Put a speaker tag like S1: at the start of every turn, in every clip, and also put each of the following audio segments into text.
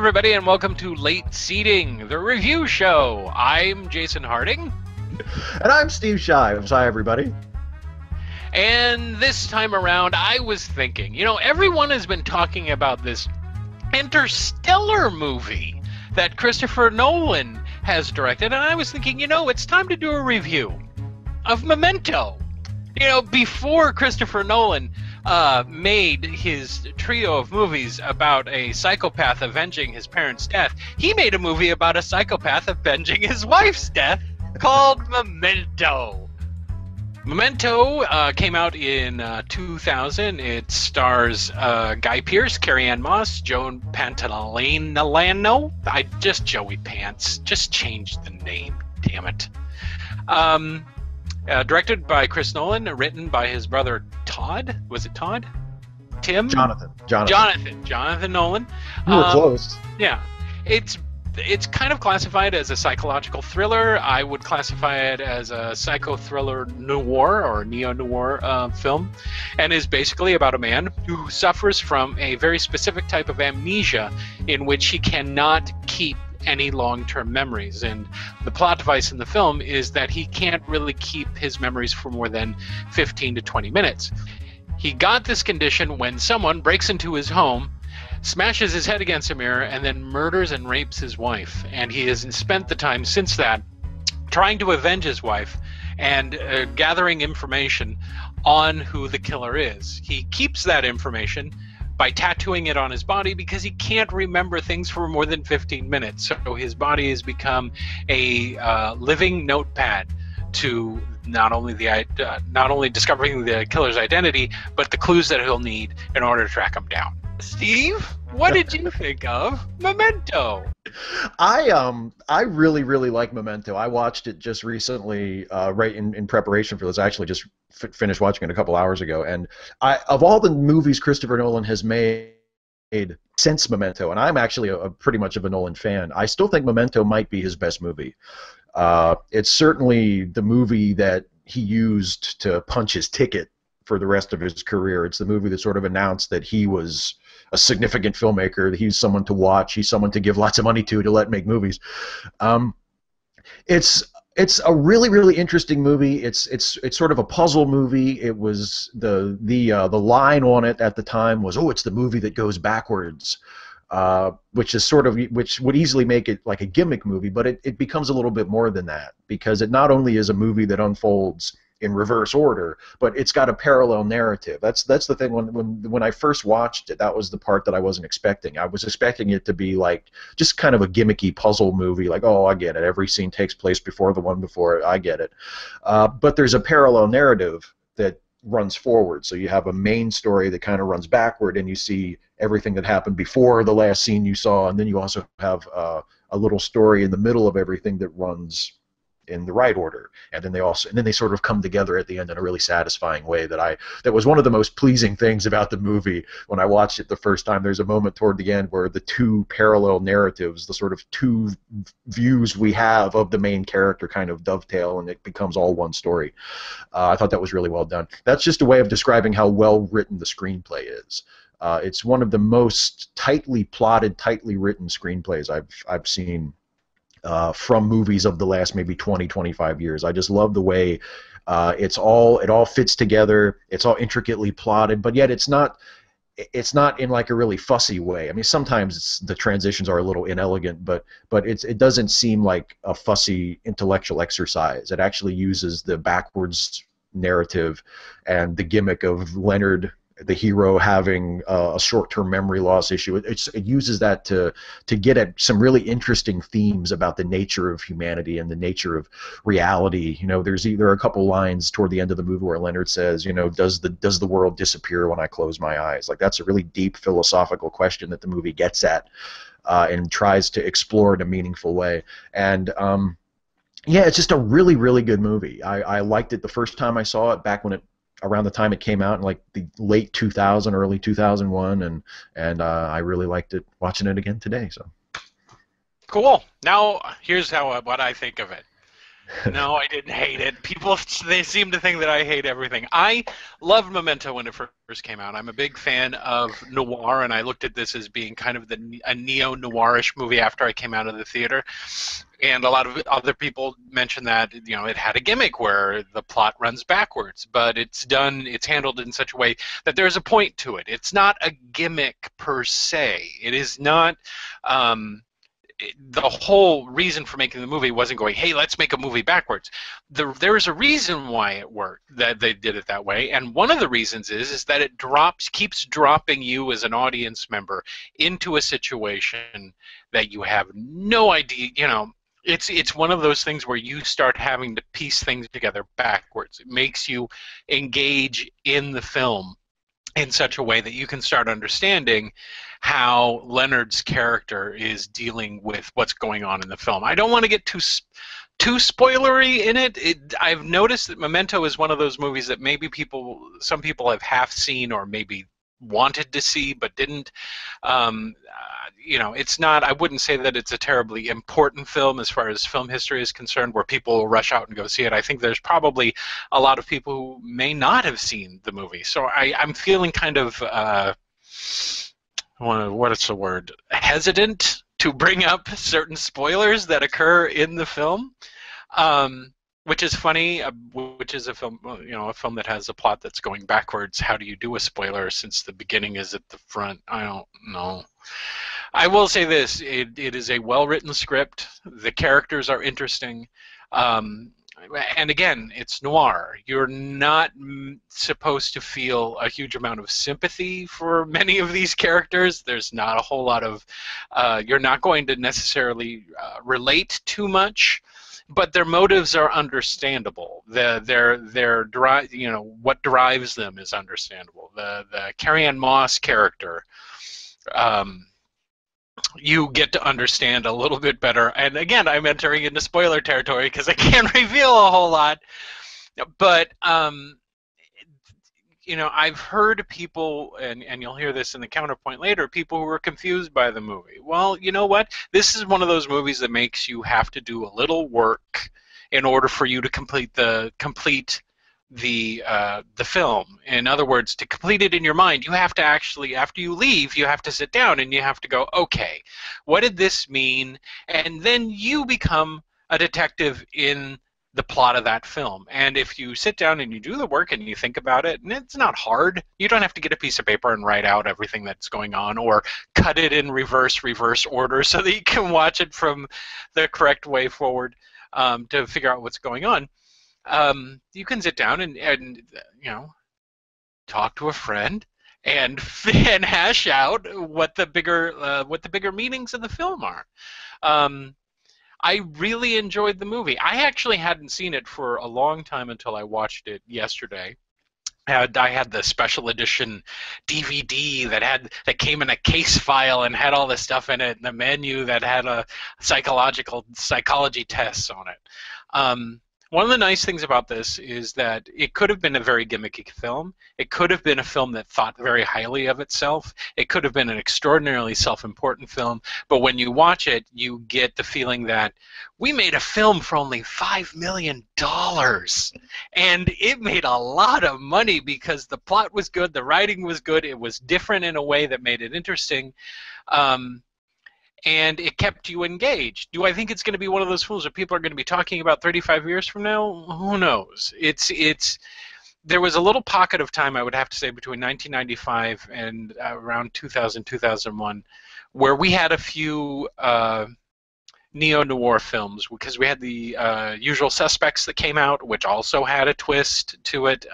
S1: everybody, and welcome to Late Seating, the review show. I'm Jason Harding.
S2: And I'm Steve Shives. Hi, everybody.
S1: And this time around, I was thinking, everyone has been talking about this Interstellar movie that Christopher Nolan has directed, and I was thinking, it's time to do a review of Memento. Before Christopher Nolan made his trio of movies about a psychopath avenging his parents' death, he made a movie about a psychopath avenging his wife's death called Memento. Memento came out in 2000. It stars Guy Pearce, Carrie-Anne Moss, Joan Pantoliano. Joey Pants. Just change the name, damn it. Directed by Chris Nolan, written by his brother Todd. Was it Todd? Tim?
S2: Jonathan
S1: Nolan.
S2: You were close.
S1: Yeah. It's kind of classified as a psychological thriller. I would classify it as a psycho-thriller noir or neo-noir film, and is basically about a man who suffers from a very specific type of amnesia in which he cannot keep any long-term memories. And the plot device in the film is that he can't really keep his memories for more than 15 to 20 minutes. He got this condition when someone breaks into his home, smashes his head against a mirror, and then murders and rapes his wife. And he has spent the time since that trying to avenge his wife and gathering information on who the killer is. He keeps that information by tattooing it on his body because he can't remember things for more than 15 minutes. So his body has become a living notepad to not only discovering the killer's identity, but the clues that he'll need in order to track him down. Steve, what did you think of Memento?
S2: I really, really like Memento. I watched it just recently, right in preparation for this. I actually just finished watching it a couple hours ago. And of all the movies Christopher Nolan has made since Memento, and I'm actually a pretty much of a Nolan fan, I still think Memento might be his best movie. It's certainly the movie that he used to punch his ticket for the rest of his career. It's the movie that sort of announced that he was a significant filmmaker, that he's someone to watch, he's someone to give lots of money to let make movies. It's a really, really interesting movie. It's sort of a puzzle movie. It was the line on it at the time was, "Oh, it's the movie that goes backwards," which would easily make it like a gimmick movie, but it becomes a little bit more than that, because it not only is a movie that unfolds in reverse order, but it's got a parallel narrative. That's the thing. When I first watched it, that was the part that I wasn't expecting. I was expecting it to be like just kind of a gimmicky puzzle movie, like, oh, I get it, every scene takes place before the one before it, I get it. But there's a parallel narrative that runs forward. So you have a main story that kind of runs backward, and you see everything that happened before the last scene you saw, and then you also have a little story in the middle of everything that runs in the right order, and then they sort of come together at the end in a really satisfying way. That was one of the most pleasing things about the movie when I watched it the first time. There's a moment toward the end where the two parallel narratives, the sort of two views we have of the main character, kind of dovetail, and it becomes all one story. I thought that was really well done. That's just a way of describing how well written the screenplay is. It's one of the most tightly plotted, tightly written screenplays I've seen from movies of the last maybe 20, 25 years. I just love the way it all fits together. It's all intricately plotted, but yet it's not in like a really fussy way. I mean, sometimes the transitions are a little inelegant, but it doesn't seem like a fussy intellectual exercise. It actually uses the backwards narrative and the gimmick of Leonard, the hero, having a short-term memory loss issue. It uses that to get at some really interesting themes about the nature of humanity and the nature of reality. There are a couple lines toward the end of the movie where Leonard says, does the world disappear when I close my eyes? Like, that's a really deep philosophical question that the movie gets at and tries to explore in a meaningful way. And yeah, it's just a really, really good movie. I liked it the first time I saw it, back when around the time it came out in like the late 2000, early 2001, and I really liked it watching it again today. So
S1: cool. Now here's what I think of it. No, I didn't hate it. People, they seem to think that I hate everything. I loved Memento when it first came out. I'm a big fan of noir, and I looked at this as being kind of a neo-noirish movie after I came out of the theater. And a lot of other people mentioned that, you know, it had a gimmick where the plot runs backwards, but it's handled in such a way that there's a point to it. It's not a gimmick per se. It is not. The whole reason for making the movie wasn't going, hey, let's make a movie backwards. There is a reason why it worked, that they did it that way, and one of the reasons is that it keeps dropping you as an audience member into a situation that you have no idea, you know. It's one of those things where you start having to piece things together backwards. It makes you engage in the film in such a way that you can start understanding how Leonard's character is dealing with what's going on in the film. I don't want to get too spoilery in it. I've noticed that Memento is one of those movies that maybe some people have half seen or maybe wanted to see but didn't. You know, it's not. I wouldn't say that it's a terribly important film as far as film history is concerned, where people will rush out and go see it. I think there's probably a lot of people who may not have seen the movie, so I'm feeling kind of what is the word? Hesitant to bring up certain spoilers that occur in the film. Which is funny, which is a film, you know, a film that has a plot that's going backwards. How do you do a spoiler since the beginning is at the front? I don't know. I will say this: it is a well-written script. The characters are interesting, and again, it's noir. You're not supposed to feel a huge amount of sympathy for many of these characters. There's not a whole lot of. You're not going to necessarily relate too much. But their motives are understandable. Their drive, you know, what drives them is understandable. The Carrie-Anne Moss character, you get to understand a little bit better. And again, I'm entering into spoiler territory because I can't reveal a whole lot. But you know, I've heard people, and you'll hear this in the counterpoint later, people who are confused by the movie. Well, you know what? This is one of those movies that makes you have to do a little work in order for you to complete the film. In other words, to complete it in your mind, you have to actually, after you leave, you have to sit down and you have to go, okay, what did this mean? And then you become a detective in the plot of that film. And if you sit down and you do the work and you think about it, and it's not hard, you don't have to get a piece of paper and write out everything that's going on or cut it in reverse order so that you can watch it from the correct way forward to figure out what's going on. You can sit down and you know, talk to a friend and hash out what the bigger meanings of the film are. I really enjoyed the movie. I actually hadn't seen it for a long time until I watched it yesterday. I had the special edition DVD that came in a case file and had all this stuff in it, and the menu that had a psychology tests on it. One of the nice things about this is that it could have been a very gimmicky film. It could have been a film that thought very highly of itself. It could have been an extraordinarily self-important film. But when you watch it, you get the feeling that we made a film for only $5 million. And it made a lot of money because the plot was good, the writing was good, it was different in a way that made it interesting. And it kept you engaged. Do I think it's going to be one of those films that people are going to be talking about 35 years from now? Who knows? There was a little pocket of time, I would have to say, between 1995 and around 2000, 2001, where we had a few neo-noir films, because we had the Usual Suspects that came out, which also had a twist to it.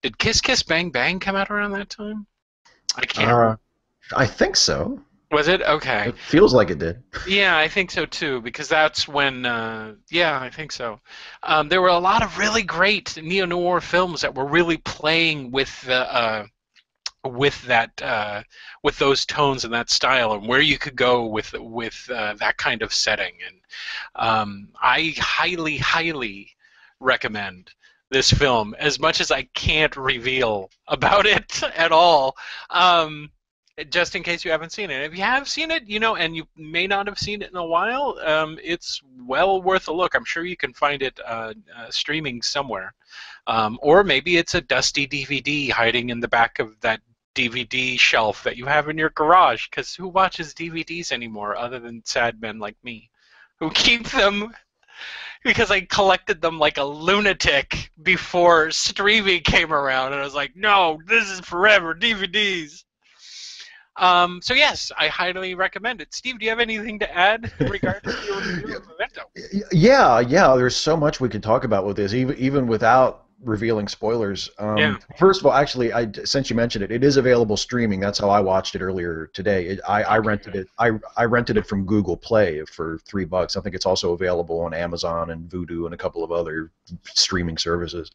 S1: Did Kiss Kiss Bang Bang come out around that time? I can't.
S2: I think so.
S1: Was it? Okay.
S2: It feels like it did.
S1: Yeah, I think so too, because that's when, yeah, I think so. There were a lot of really great neo-noir films that were really playing with the, with those tones and that style, and where you could go with that kind of setting. And I highly, highly recommend this film, as much as I can't reveal about it at all. just in case you haven't seen it. If you have seen it, and you may not have seen it in a while, it's well worth a look. I'm sure you can find it streaming somewhere. Or maybe it's a dusty DVD hiding in the back of that DVD shelf that you have in your garage, because who watches DVDs anymore other than sad men like me, who keep them because I collected them like a lunatic before streaming came around, and I was like, no, this is forever, DVDs. So yes, I highly recommend it. Steve, do you have anything to add in regards to your review of Memento?
S2: Yeah. There's so much we could talk about with this, even without revealing spoilers.
S1: Yeah.
S2: First of all, actually, since you mentioned it, it is available streaming. That's how I watched it earlier today. I rented it. I rented it from Google Play for $3. I think it's also available on Amazon and Vudu and a couple of other streaming services.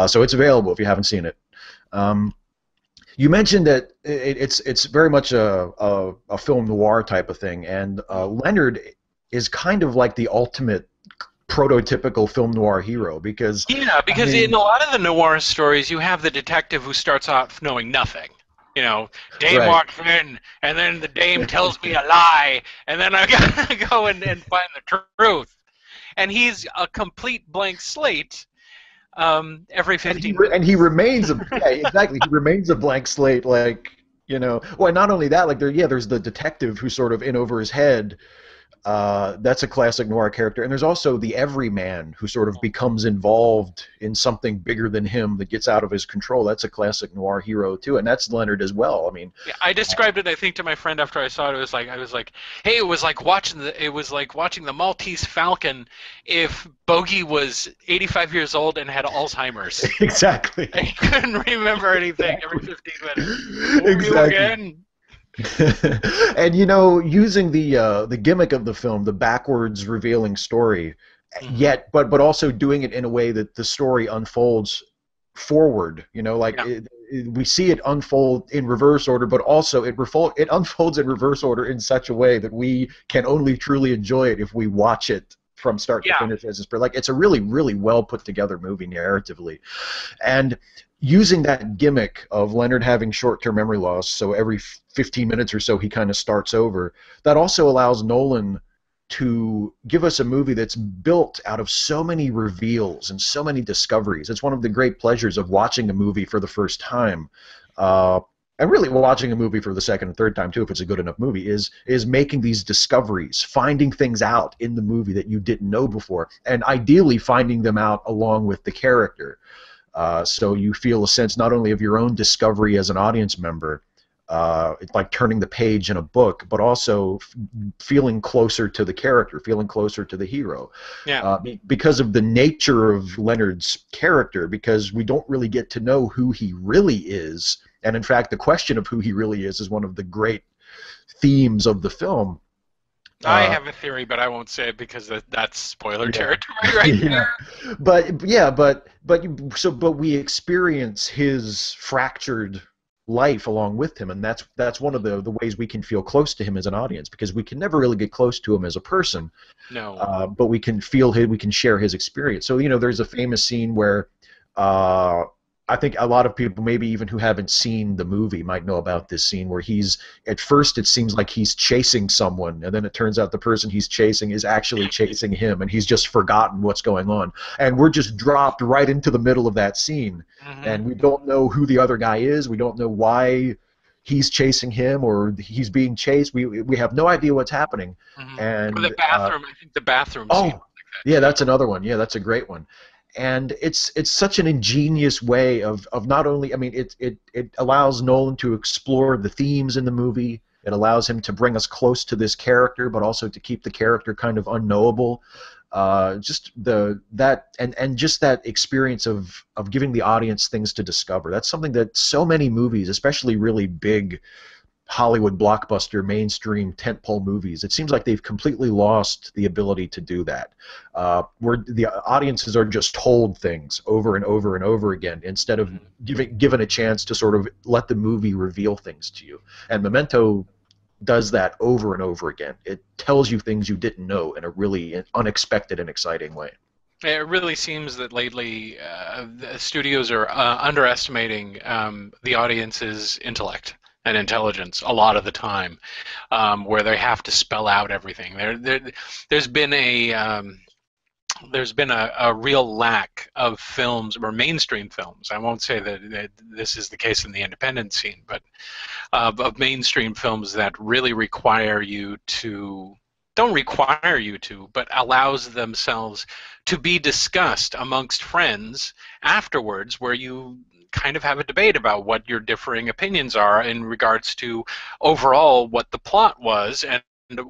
S2: So it's available if you haven't seen it. You mentioned that it's very much a film noir type of thing, and Leonard is kind of like the ultimate prototypical film noir hero because
S1: in a lot of the noir stories you have the detective who starts off knowing nothing. Dame walks in, and then the dame tells me a lie, and then I gotta go and find the truth. And he's a complete blank slate. Every 15 minutes.
S2: And he remains exactly. He remains a blank slate, well, not only that, there's the detective who's sort of in over his head. That's a classic noir character, and there's also the everyman who sort of becomes involved in something bigger than him that gets out of his control. That's a classic noir hero too, and that's Leonard as well. I mean,
S1: I described it, I think, to my friend after I saw it. I was like, hey, it was like watching the Maltese Falcon if Bogey was 85 years old and had Alzheimer's.
S2: Exactly.
S1: I couldn't remember anything every 15 minutes.
S2: Exactly. And using the gimmick of the film, the backwards revealing story, but also doing it in a way that the story unfolds forward. We see it unfold in reverse order, but also it unfolds in reverse order in such a way that we can only truly enjoy it if we watch it from start to finish. It's a really, really well put together movie narratively, and using that gimmick of Leonard having short-term memory loss, so every 15 minutes or so he kind of starts over, that also allows Nolan to give us a movie that's built out of so many reveals and so many discoveries. It's one of the great pleasures of watching a movie for the first time, and really watching a movie for the second and third time too, if it's a good enough movie, is making these discoveries, finding things out in the movie that you didn't know before, and ideally finding them out along with the character. So you feel a sense not only of your own discovery as an audience member, it's like turning the page in a book, but also feeling closer to the character, feeling closer to the hero. Because of the nature of Leonard's character, because we don't really get to know who he really is, and in fact the question of who he really is one of the great themes of the film.
S1: I have a theory, but I won't say it because that's spoiler territory right there.
S2: But we experience his fractured life along with him, and that's one of the ways we can feel close to him as an audience, because we can never really get close to him as a person.
S1: No.
S2: But we can feel we can share his experience. So there's a famous scene where I think a lot of people, maybe even who haven't seen the movie, might know about this scene where at first it seems like he's chasing someone, and then it turns out the person he's chasing is actually chasing him, and he's just forgotten what's going on. And we're just dropped right into the middle of that scene, and we don't know who the other guy is. We don't know why he's chasing him or he's being chased. We have no idea what's happening. And
S1: the bathroom, I think the bathroom scene. Like that.
S2: Yeah, that's another one. Yeah, that's a great one. And it's such an ingenious way of not only, it allows Nolan to explore the themes in the movie. It allows him to bring us close to this character, but also to keep the character kind of unknowable. Just that experience of giving the audience things to discover. That's something that so many movies, especially really big Hollywood blockbuster mainstream tentpole movies, it seems like they've completely lost the ability to do that, where the audiences are just told things over and over and over again instead of given a chance to sort of let the movie reveal things to you. And Memento does that over and over again. It tells you things you didn't know in a really unexpected and exciting way.
S1: It really seems that lately the studios are underestimating the audience's intellect. and intelligence a lot of the time, where they have to spell out everything. There's been a real lack of films or mainstream films. I won't say that this is the case in the independent scene, but of mainstream films that really don't require you to, but allows themselves to be discussed amongst friends afterwards, where you kind of have a debate about what your differing opinions are in regards to overall what the plot was and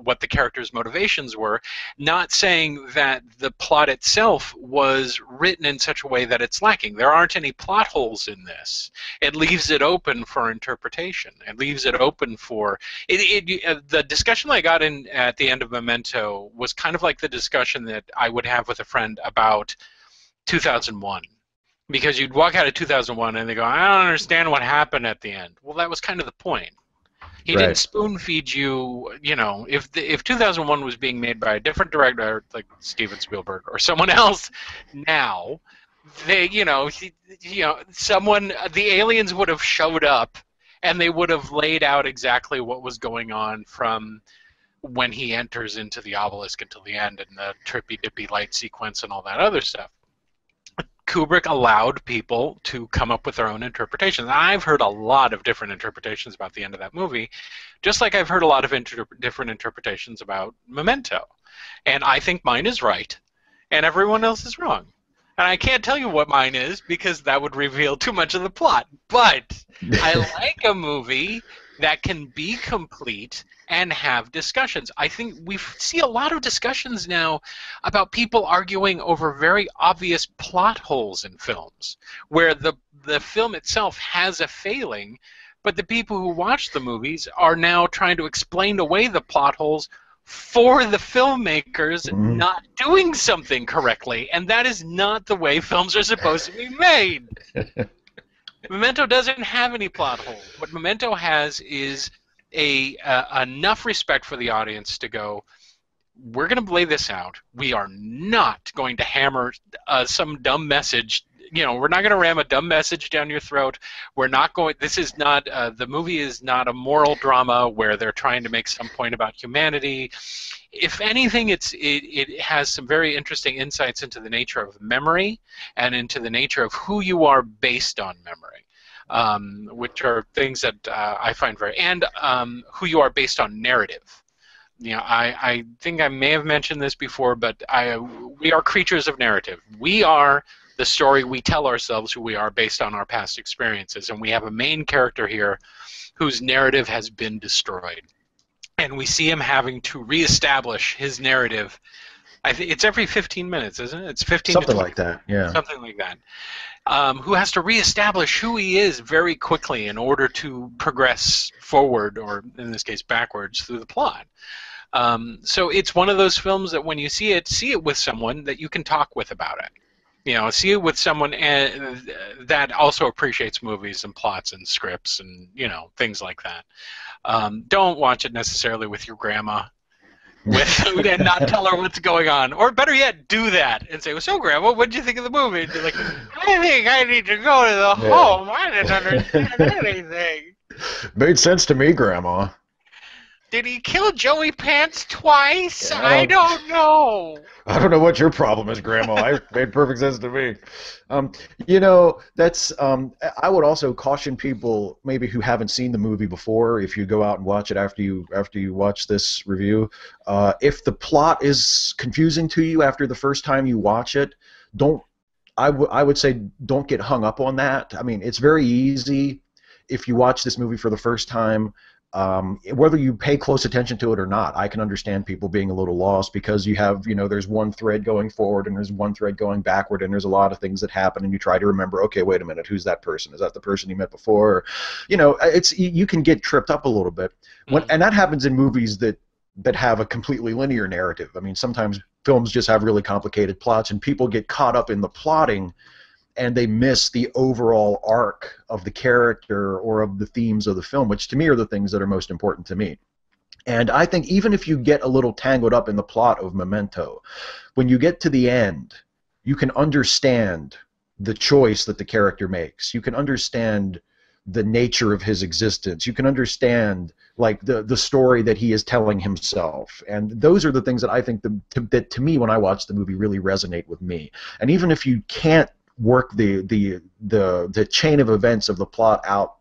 S1: what the characters' motivations were, not saying that the plot itself was written in such a way that it's lacking. There aren't any plot holes in this. It leaves it open for interpretation. It leaves it open for... the discussion I got in at the end of Memento was kind of like the discussion that I would have with a friend about 2001. Because you'd walk out of 2001 and they go, I don't understand what happened at the end. Well, that was kind of the point. He
S2: Right.
S1: didn't spoon feed you, if 2001 was being made by a different director like Steven Spielberg or someone else now, the aliens would have showed up and they would have laid out exactly what was going on from when he enters into the obelisk until the end and the trippy dippy light sequence and all that other stuff. Kubrick allowed people to come up with their own interpretations. I've heard a lot of different interpretations about the end of that movie, just like I've heard a lot of different interpretations about Memento. And I think mine is right, and everyone else is wrong. And I can't tell you what mine is because that would reveal too much of the plot. But I like a movie that can be complete and have discussions. I think we see a lot of discussions now about people arguing over very obvious plot holes in films, where the film itself has a failing, but the people who watch the movies are now trying to explain away the plot holes for the filmmakers not doing something correctly, and that is not the way films are supposed to be made. Memento doesn't have any plot holes. What Memento has is enough respect for the audience to go, we're going to lay this out. We are not going to hammer some dumb message. We're not going to ram a dumb message down your throat. We're not going. This is not. The movie is not a moral drama where they're trying to make some point about humanity. If anything, it has some very interesting insights into the nature of memory and into the nature of who you are based on memory, which are things that I find and who you are based on narrative. I think I may have mentioned this before, but we are creatures of narrative. We are the story we tell ourselves who we are based on our past experiences, and we have a main character here whose narrative has been destroyed. And we see him having to reestablish his narrative. I think it's every 15 minutes, isn't it? It's 15
S2: Something
S1: to 20,
S2: like that, yeah.
S1: Something like that. Who has to reestablish who he is very quickly in order to progress forward, or in this case backwards, through the plot. So it's one of those films that when you see it with someone that you can talk with about it. See it with someone that also appreciates movies and plots and scripts and things like that. Don't watch it necessarily with your grandma, and not tell her what's going on. Or better yet, do that and say, "Well, so Grandma, what did you think of the movie?" And be like, "I think I need to go to the home. I didn't understand anything."
S2: Made sense to me, Grandma.
S1: Did he kill Joey Pants twice? Yeah. I don't know.
S2: I don't know what your problem is, Grandma. It made perfect sense to me. That's. I would also caution people maybe who haven't seen the movie before, if you go out and watch it after you watch this review. If the plot is confusing to you after the first time you watch it, I would say don't get hung up on that. I mean, it's very easy if you watch this movie for the first time. Whether you pay close attention to it or not, I can understand people being a little lost because you have, there's one thread going forward and there's one thread going backward and there's a lot of things that happen and you try to remember, okay, wait a minute, who's that person? Is that the person you met before? You can get tripped up a little bit. And that happens in movies that have a completely linear narrative. I mean, sometimes films just have really complicated plots and people get caught up in the plotting and they miss the overall arc of the character or of the themes of the film, which to me are the things that are most important to me. And I think even if you get a little tangled up in the plot of Memento, when you get to the end, you can understand the choice that the character makes. You can understand the nature of his existence. You can understand like the story that he is telling himself, and those are the things that I think that to me when I watch the movie really resonate with me. And even if you can't work the chain of events of the plot out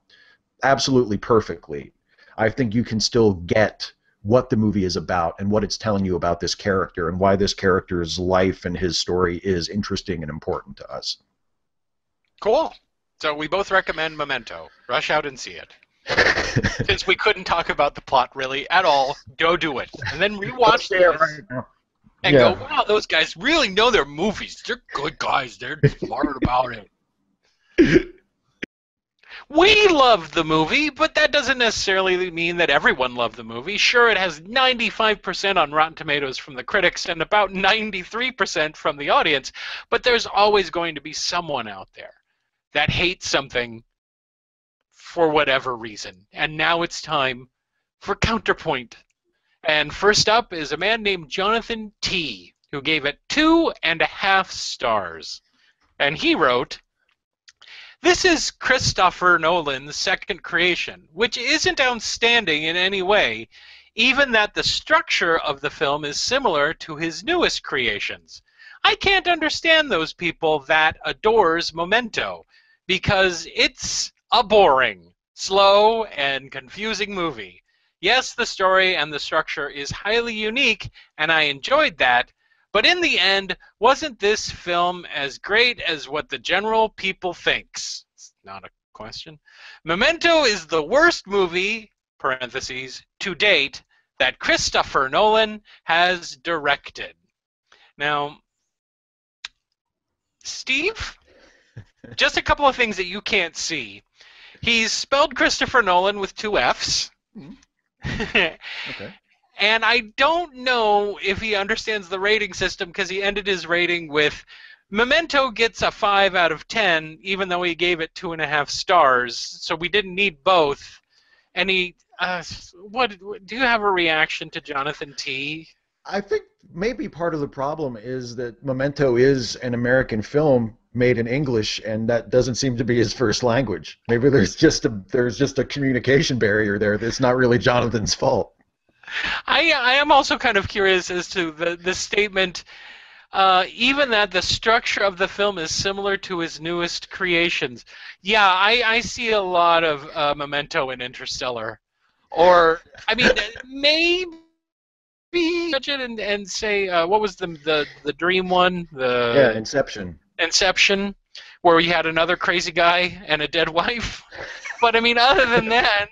S2: absolutely perfectly, I think you can still get what the movie is about and what it's telling you about this character and why this character's life and his story is interesting and important to us.
S1: Cool. So we both recommend Memento. Rush out and see it. Since we couldn't talk about the plot really at all, go do it. And then rewatch this and go, wow, those guys really know their movies. They're good guys. They're smart about it. We loved the movie, but that doesn't necessarily mean that everyone loved the movie. Sure, it has 95% on Rotten Tomatoes from the critics and about 93% from the audience, but there's always going to be someone out there that hates something for whatever reason. And now it's time for Counterpoint. And first up is a man named Jonathan T., who gave it 2.5 stars. And he wrote, "This is Christopher Nolan's second creation, which isn't outstanding in any way, even that the structure of the film is similar to his newest creations. I can't understand those people that adores Memento, because it's a boring, slow, and confusing movie. Yes, the story and the structure is highly unique, and I enjoyed that, but in the end, wasn't this film as great as what the general people thinks?" It's not a question. "Memento is the worst movie, parentheses, to date, that Christopher Nolan has directed." Now, Steve, just a couple of things that you can't see. He's spelled Christopher Nolan with 2 Fs.
S2: Okay.
S1: And I don't know if he understands the rating system, because he ended his rating with Memento gets a 5 out of 10, even though he gave it 2.5 stars. So we didn't need both. And he, what do you have a reaction to Jonathan T?
S2: I think maybe part of the problem is that Memento is an American film made in English, and that doesn't seem to be his first language. Maybe there's just a communication barrier there that's not really Jonathan's fault.
S1: I am also kind of curious as to the statement, even that the structure of the film is similar to his newest creations. Yeah, I see a lot of Memento in Interstellar. Or, I mean, maybe judge it and say, what was the dream one?
S2: Yeah, Inception.
S1: Inception, where we had another crazy guy and a dead wife. But I mean, other than that,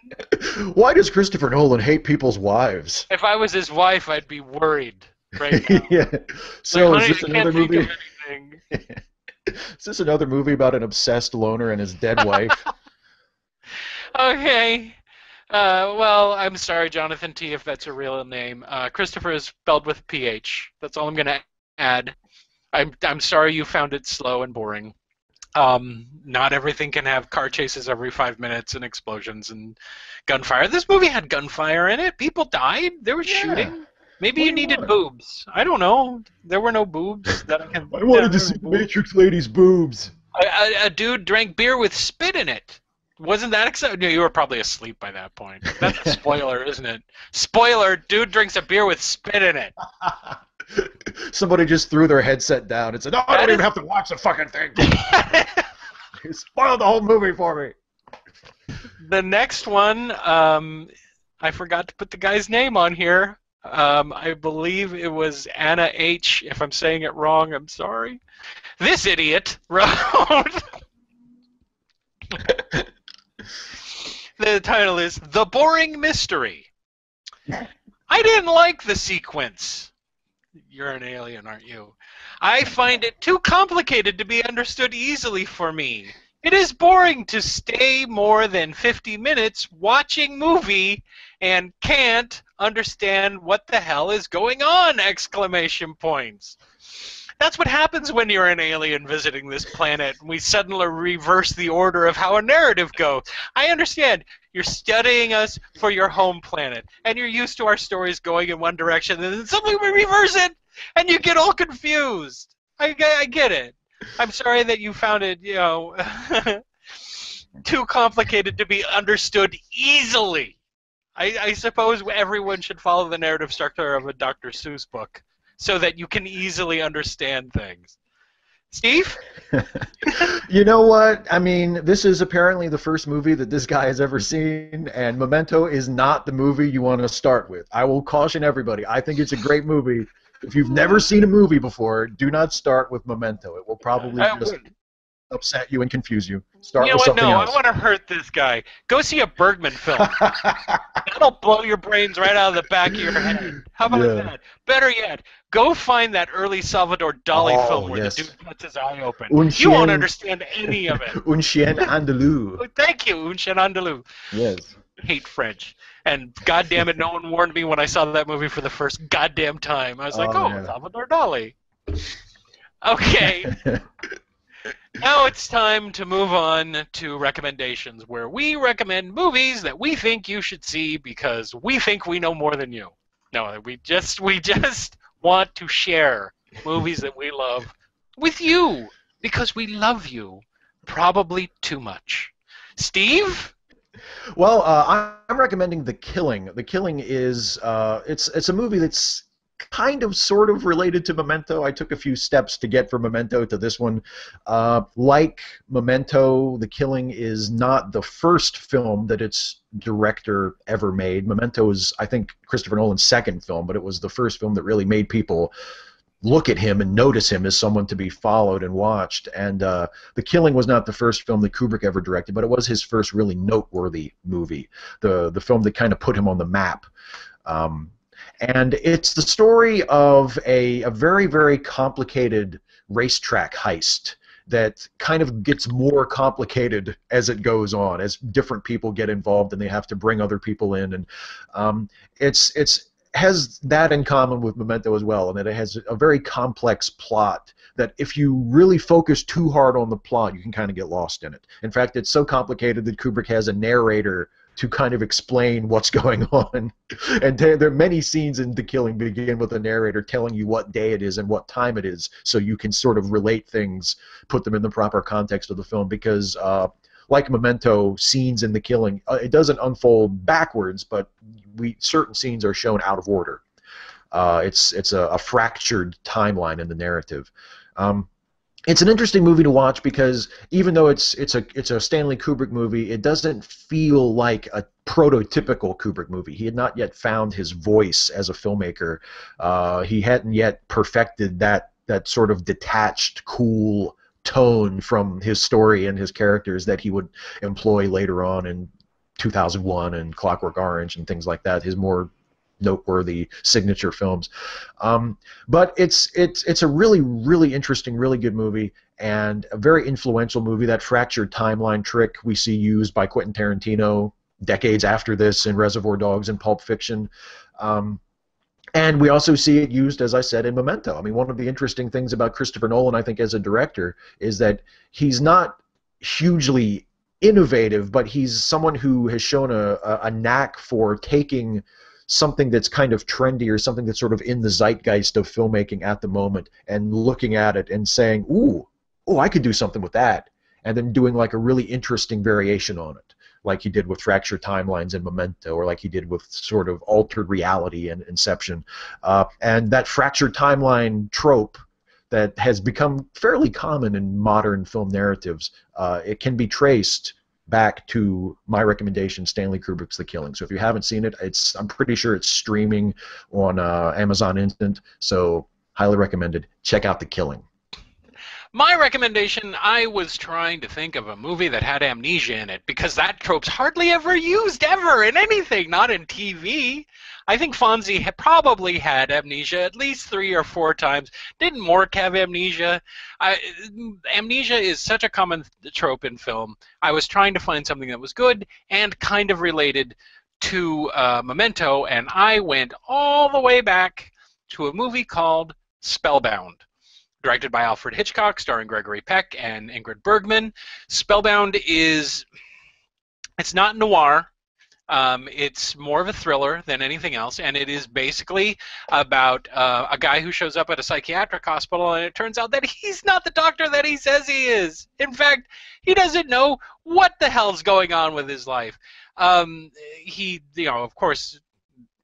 S2: why does Christopher Nolan hate people's wives?
S1: If I was his wife, I'd be worried right now.
S2: Yeah. So
S1: like,
S2: is this another movie? Is this another movie about an obsessed loner and his dead wife?
S1: Okay. Well, I'm sorry, Jonathan T., if that's a real name. Christopher is spelled with PH. That's all I'm going to add. I'm sorry you found it slow and boring. Not everything can have car chases every 5 minutes and explosions and gunfire. This movie had gunfire in it. People died. They were shooting. Maybe you needed boobs. I don't know. There were no boobs that I can.
S2: I wanted to see the Matrix lady's boobs.
S1: A dude drank beer with spit in it. Wasn't that exciting? No, you were probably asleep by that point. That's a spoiler, isn't it? Spoiler, dude drinks a beer with spit in it.
S2: Somebody just threw their headset down and said, "No, I don't even have to watch the fucking thing." You spoiled the whole movie for me.
S1: The next one, I forgot to put the guy's name on here. I believe it was Anna H. If I'm saying it wrong, I'm sorry. This idiot wrote... The title is The Boring Mystery. I didn't like the sequence. You're an alien, aren't you? I find it too complicated to be understood easily for me. It is boring to stay more than 50 minutes watching movie and can't understand what the hell is going on! Exclamation points. That's what happens when you're an alien visiting this planet and we suddenly reverse the order of how a narrative goes. I understand. You're studying us for your home planet, and you're used to our stories going in one direction, and then suddenly we reverse it, and you get all confused. I get it. I'm sorry that you found it, too complicated to be understood easily. I suppose everyone should follow the narrative structure of a Dr. Seuss book so that you can easily understand things. Steve?
S2: You know what? I mean, this is apparently the first movie that this guy has ever seen, and Memento is not the movie you want to start with. I will caution everybody. I think it's a great movie. If you've never seen a movie before, do not start with Memento. It will probably just upset you and confuse you. Start
S1: You know
S2: with
S1: what?
S2: something
S1: No,
S2: else.
S1: I want to hurt this guy. Go see a Bergman film. That'll blow your brains right out of the back of your head. How about
S2: Yeah.
S1: that? Better yet, go find that early Salvador Dali film where
S2: yes.
S1: the dude cuts his eye open.
S2: Un
S1: You won't
S2: chien,
S1: understand any of it.
S2: un chien andalou.
S1: Oh, thank you, Un Chien Andalou.
S2: Yes.
S1: Hate French. And goddamn it, no one warned me when I saw that movie for the first goddamn time. I was like, oh,
S2: yeah.
S1: Salvador Dali. Okay. Now it's time to move on to recommendations, where we recommend movies that we think you should see because we think we know more than you. No, we just want to share movies that we love with you because we love you probably too much. Steve?
S2: Well, I'm recommending The Killing. The Killing is it's a movie that's kind of sort of related to Memento. I took a few steps to get from Memento to this one. Like Memento, The Killing is not the first film that its director ever made. Memento is, I think, Christopher Nolan's second film, but it was the first film that really made people look at him and notice him as someone to be followed and watched. And The Killing was not the first film that Kubrick ever directed, but it was his first really noteworthy movie, the film that kind of put him on the map. And it's the story of a very, very complicated racetrack heist that kind of gets more complicated as it goes on, as different people get involved and they have to bring other people in. And it's has that in common with Memento as well, and that it has a very complex plot that if you really focus too hard on the plot, you can kind of get lost in it. In fact, it's so complicated that Kubrick has a narrator to kind of explain what's going on. And there are many scenes in The Killing begin with a narrator telling you what day it is and what time it is, so you can sort of relate things, put them in the proper context of the film, because like Memento, scenes in The Killing, it doesn't unfold backwards, but certain scenes are shown out of order. It's a fractured timeline in the narrative. It's an interesting movie to watch because even though it's a Stanley Kubrick movie, it doesn't feel like a prototypical Kubrick movie. He had not yet found his voice as a filmmaker. He hadn't yet perfected that sort of detached, cool tone from his story and his characters that he would employ later on in 2001 and Clockwork Orange and things like that, his more noteworthy signature films. But it's a really, really interesting, really good movie, and a very influential movie. That fractured timeline trick we see used by Quentin Tarantino decades after this in Reservoir Dogs and Pulp Fiction. And we also see it used, as I said, in Memento. I mean, one of the interesting things about Christopher Nolan, I think, as a director, is that he's not hugely innovative, but he's someone who has shown a knack for taking something that's kind of trendy or something that's sort of in the zeitgeist of filmmaking at the moment and looking at it and saying, ooh, I could do something with that, and then doing like a really interesting variation on it, like he did with Fractured Timelines and Memento, or like he did with sort of Altered Reality and Inception. And that fractured timeline trope that has become fairly common in modern film narratives, it can be traced back to my recommendation, Stanley Kubrick's The Killing. So if you haven't seen it, I'm pretty sure it's streaming on Amazon Instant, so highly recommended. Check out The Killing.
S1: My recommendation, I was trying to think of a movie that had amnesia in it, because that trope's hardly ever used ever in anything, not in TV. I think Fonzie had probably had amnesia at least 3 or 4 times. Didn't Mork have amnesia? Amnesia is such a common trope in film. I was trying to find something that was good and kind of related to Memento, and I went all the way back to a movie called Spellbound, directed by Alfred Hitchcock, starring Gregory Peck and Ingrid Bergman. Spellbound it's not noir. It's more of a thriller than anything else, and it is basically about a guy who shows up at a psychiatric hospital, and it turns out that he's not the doctor that he says he is. In fact, he doesn't know what the hell's going on with his life. Of course,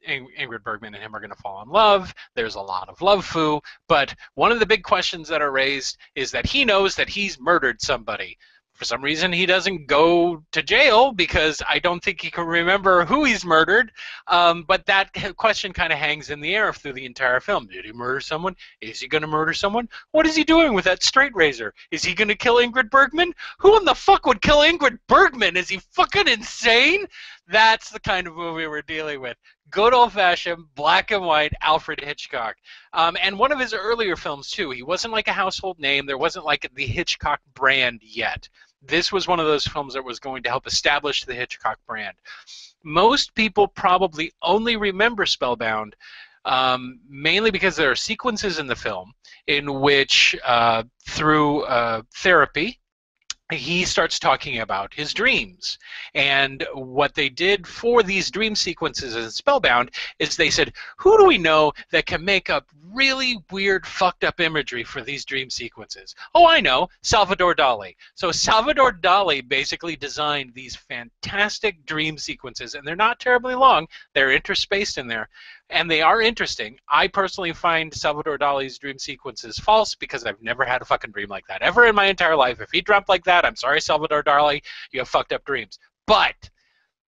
S1: Ingrid Bergman and him are going to fall in love. There's a lot of love foo, but one of the big questions that are raised is that he knows that he's murdered somebody. For some reason, he doesn't go to jail because I don't think he can remember who he's murdered. But that question kind of hangs in the air through the entire film. Did he murder someone? Is he going to murder someone? What is he doing with that straight razor? Is he going to kill Ingrid Bergman? Who in the fuck would kill Ingrid Bergman? Is he fucking insane? That's the kind of movie we're dealing with. Good old-fashioned, black and white Alfred Hitchcock. And one of his earlier films, too. He wasn't like a household name. There wasn't like the Hitchcock brand yet. This was one of those films that was going to help establish the Hitchcock brand. Most people probably only remember Spellbound mainly because there are sequences in the film in which, through therapy, he starts talking about his dreams. And what they did for these dream sequences in Spellbound is they said, who do we know that can make up really weird, fucked up imagery for these dream sequences? Oh, I know, Salvador Dali. So Salvador Dali basically designed these fantastic dream sequences, and they're not terribly long. They're interspaced in there, and they are interesting. I personally find Salvador Dali's dream sequences false because I've never had a fucking dream like that ever in my entire life. If he dreamt like that, I'm sorry, Salvador Dali, you have fucked up dreams. But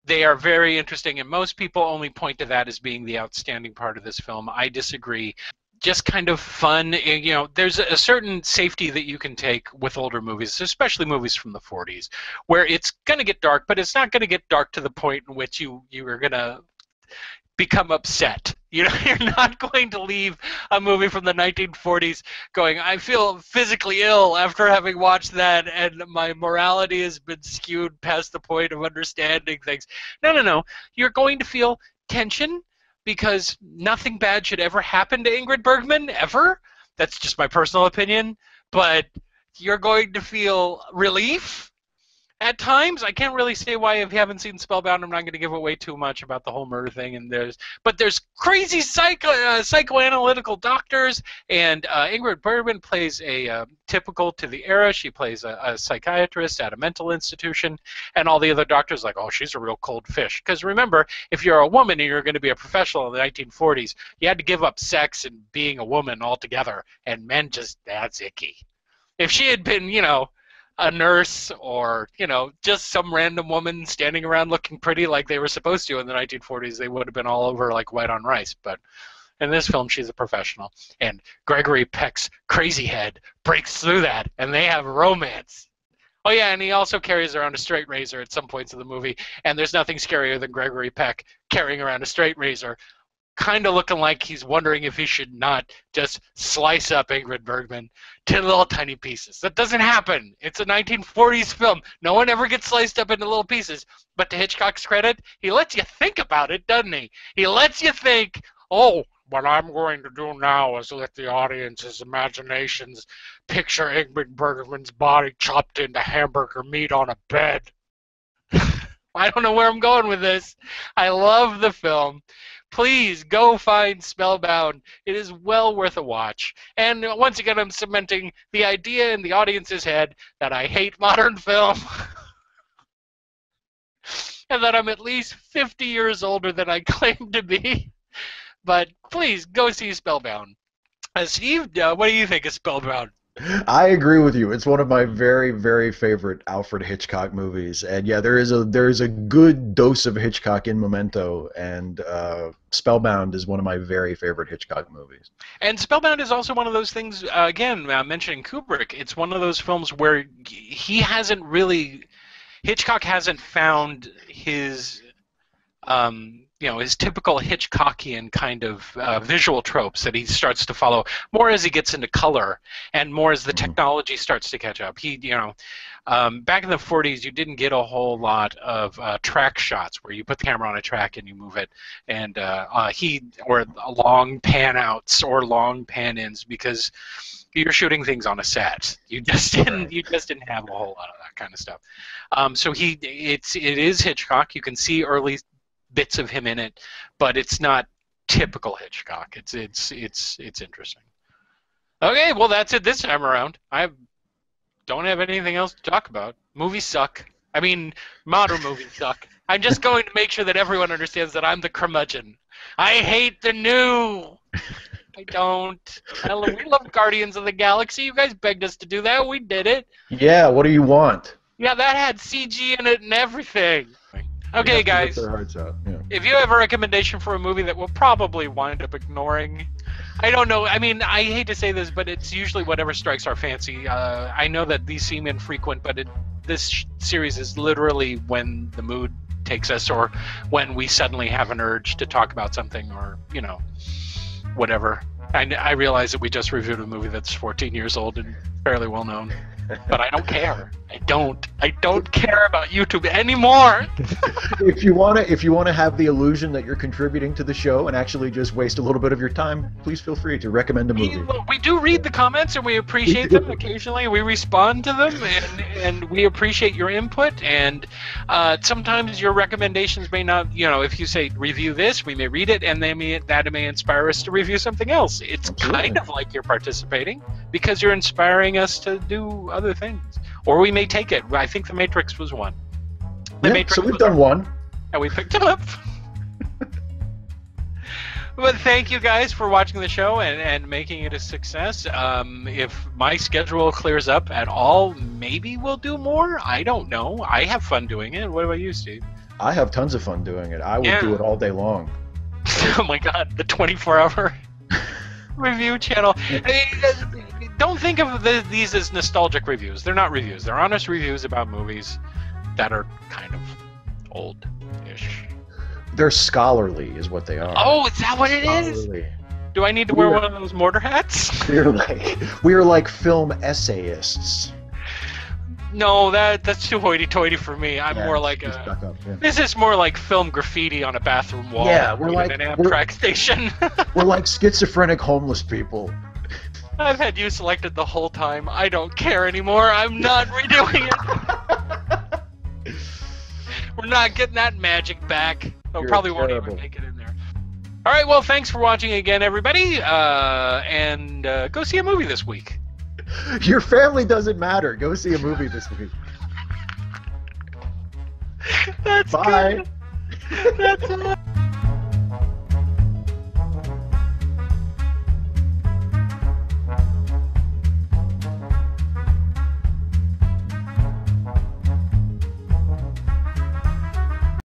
S1: they are very interesting, and most people only point to that as being the outstanding part of this film. I disagree. Just kind of fun. You know, there's a certain safety that you can take with older movies, especially movies from the 40s, where it's going to get dark, but it's not going to get dark to the point in which you are going to become upset. You know, you're not going to leave a movie from the 1940s going, I feel physically ill after having watched that, and my morality has been skewed past the point of understanding things. No, no, no. You're going to feel tension because nothing bad should ever happen to Ingrid Bergman, ever. That's just my personal opinion. But you're going to feel relief at times. I can't really say why if you haven't seen Spellbound. I'm not going to give away too much about the whole murder thing. And there's crazy psychoanalytical doctors, and Ingrid Bergman plays a typical to the era. She plays a psychiatrist at a mental institution, and all the other doctors like, oh, she's a real cold fish. Because remember, if you're a woman and you're going to be a professional in the 1940s, you had to give up sex and being a woman altogether, and men just, that's icky. If she had been, you know, a nurse or, you know, just some random woman standing around looking pretty like they were supposed to in the 1940s, they would have been all over like white on rice. But in this film, she's a professional. And Gregory Peck's crazy head breaks through that, and they have romance. Oh, yeah, and he also carries around a straight razor at some points of the movie, and there's nothing scarier than Gregory Peck carrying around a straight razor, kind of looking like he's wondering if he should not just slice up Ingrid Bergman to little tiny pieces. That doesn't happen. It's a 1940s film. No one ever gets sliced up into little pieces. But to Hitchcock's credit, he lets you think about it, doesn't he? He lets you think, oh, what I'm going to do now is let the audience's imaginations picture Ingrid Bergman's body chopped into hamburger meat on a bed. I don't know where I'm going with this. I love the film. Please go find Spellbound. It is well worth a watch. And once again, I'm cementing the idea in the audience's head that I hate modern film and that I'm at least 50 years older than I claim to be. But please go see Spellbound. Steve, what do you think of Spellbound?
S2: I agree with you. It's one of my very, very favorite Alfred Hitchcock movies, and yeah, there is a good dose of Hitchcock in Memento, and Spellbound is one of my very favorite Hitchcock movies.
S1: And Spellbound is also one of those things. Again, mentioning Kubrick, it's one of those films where Hitchcock hasn't found his his typical Hitchcockian kind of visual tropes that he starts to follow more as he gets into color and more as the technology starts to catch up. Back in the 40s, you didn't get a whole lot of track shots where you put the camera on a track and you move it, and or long pan outs or long pan ins because you're shooting things on a set. You just didn't have a whole lot of that kind of stuff. So it is Hitchcock. You can see early bits of him in it, but it's not typical Hitchcock. It's interesting. Okay, well that's it this time around. I don't have anything else to talk about. Movies suck. I mean, modern movies suck. I'm just going to make sure that everyone understands that I'm the curmudgeon. I hate the new. I don't. We love Guardians of the Galaxy. You guys begged us to do that. We did it.
S2: Yeah, what do you want?
S1: Yeah, that had CG in it and everything. Okay, guys.
S2: Their hearts out. Yeah.
S1: If you have a recommendation for a movie that we'll probably wind up ignoring, I don't know. I mean, I hate to say this, but it's usually whatever strikes our fancy. I know that these seem infrequent, but this series is literally when the mood takes us, or when we suddenly have an urge to talk about something, or whatever. I realize that we just reviewed a movie that's 14 years old and fairly well known, but I don't care. I don't care about YouTube anymore.
S2: If you wanna have the illusion that you're contributing to the show and actually just waste a little bit of your time, please feel free to recommend a movie.
S1: We do read the comments and we appreciate them. Occasionally we respond to them, and we appreciate your input. And sometimes your recommendations may not. If you say review this, we may read it, and that may inspire us to review something else. It's kind of like you're participating because you're inspiring us to do other things. Or we may take it. I think The Matrix was one.
S2: So we've done one.
S1: And we picked it up. But thank you guys for watching the show and making it a success. If my schedule clears up at all, maybe we'll do more. I don't know. I have fun doing it. What about you, Steve?
S2: I have tons of fun doing it. I would do it all day long.
S1: Oh my God, the 24-hour review channel. Don't think of these as nostalgic reviews. They're not reviews. They're honest reviews about movies that are kind of old-ish.
S2: They're scholarly, is what they are.
S1: Oh, is that what it is? Do I need to wear one of those mortar hats?
S2: We're like film essayists.
S1: No, that's too hoity-toity for me. I'm more like This is more like film graffiti on a bathroom wall.
S2: Yeah, we're like
S1: an Amtrak station.
S2: We're like schizophrenic homeless people.
S1: I've had you selected the whole time. I don't care anymore. I'm not redoing it. We're not getting that magic back. I probably won't even make it in there. All right, well, thanks for watching again, everybody. And go see a movie this week.
S2: Your family doesn't matter. Go see a movie this week.
S1: That's
S2: Bye.
S1: Good. That's